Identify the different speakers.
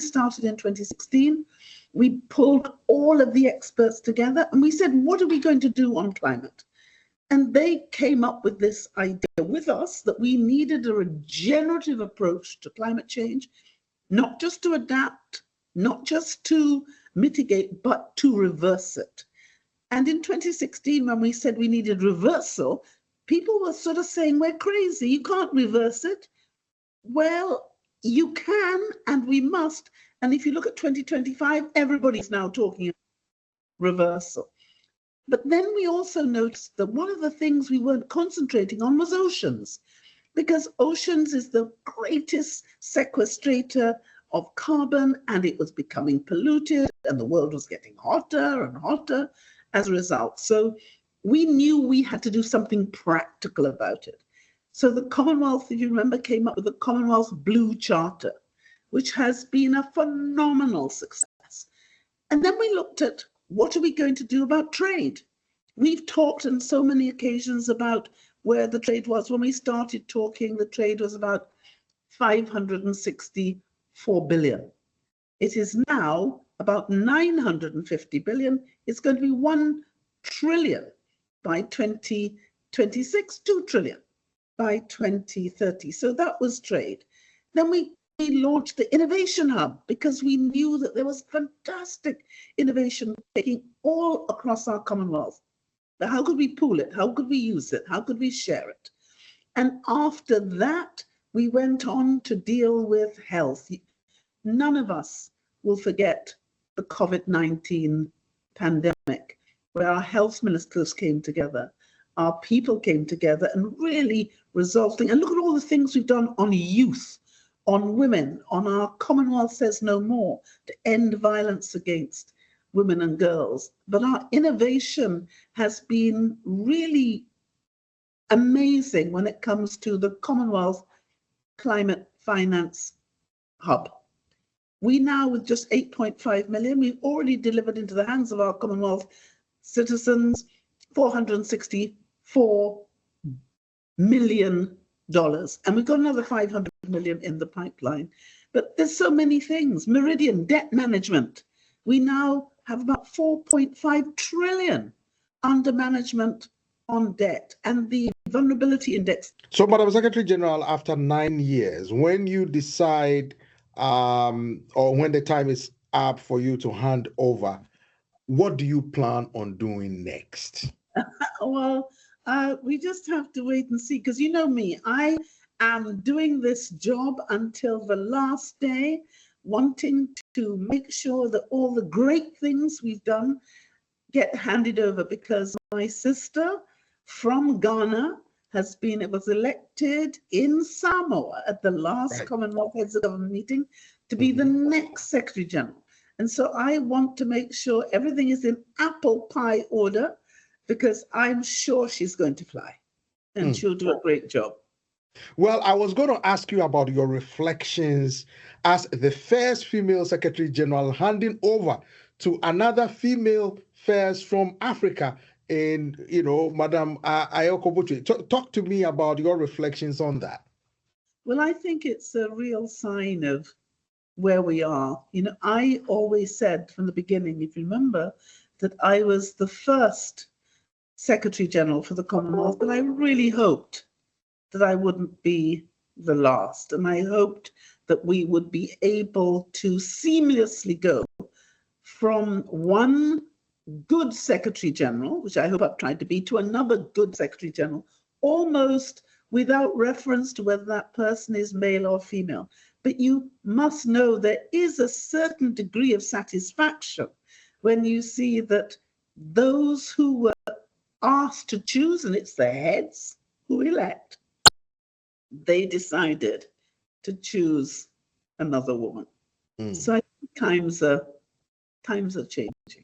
Speaker 1: started in 2016. We pulled all of the experts together and we said, what are we going to do on climate? And they came up with this idea with us that we needed a regenerative approach to climate change, not just to adapt, not just to mitigate, but to reverse it. And in 2016, when we said we needed reversal, people were sort of saying, we're crazy, you can't reverse it. Well, you can, and we must. And if you look at 2025, everybody's now talking about reversal. But then we also noticed that one of the things we weren't concentrating on was oceans, because oceans is the greatest sequestrator of carbon, and it was becoming polluted, and the world was getting hotter and hotter as a result. So we knew we had to do something practical about it. So the Commonwealth, if you remember, came up with the Commonwealth Blue Charter, which has been a phenomenal success. And then we looked at, what are we going to do about trade? We've talked on so many occasions about where the trade was. When we started talking, the trade was about 564 billion. It is now about 950 billion. It's going to be 1 trillion by 2026, 2 trillion by 2030. So that was trade. Then we launched the Innovation Hub because we knew that there was fantastic innovation taking all across our Commonwealth. How could we pool it? How could we use it? How could we share it? And after that, we went on to deal with health. None of us will forget the COVID-19 pandemic, where our health ministers came together, our people came together and really resulting. And look at all the things we've done on youth, on women, on our Commonwealth Says No More, to end violence against women and girls. But our innovation has been really amazing when it comes to the Commonwealth Climate Finance Hub. We now, with just 8.5 million, we've already delivered into the hands of our Commonwealth citizens $464 million. And we've got another 500 million in the pipeline. But there's so many things. Meridian, debt management. We now have about 4.5 trillion under management on debt, and the vulnerability index.
Speaker 2: So, Madam Secretary General, after 9 years, when you decide or when the time is up for you to hand over, what do you plan on doing next?
Speaker 1: Well, we just have to wait and see, because you know me, I am doing this job until the last day, wanting to make sure that all the great things we've done get handed over, because my sister from Ghana was elected in Samoa at the last Commonwealth Heads of Government meeting to be the next Secretary General. And so I want to make sure everything is in apple pie order, because I'm sure she's going to fly and she'll do a great job.
Speaker 2: Well, I was going to ask you about your reflections as the first female Secretary General handing over to another female first from Africa in, Madam Ayoko Botwe. Talk to me about your reflections on that.
Speaker 1: Well, I think it's a real sign of where we are. I always said from the beginning, if you remember, that I was the first Secretary General for the Commonwealth, but I really hoped that I wouldn't be the last. And I hoped that we would be able to seamlessly go from one good Secretary General, which I hope I've tried to be, to another good Secretary General, almost without reference to whether that person is male or female. But you must know there is a certain degree of satisfaction when you see that those who were asked to choose, and it's the heads who elect, they decided to choose another woman. So I think times are changing.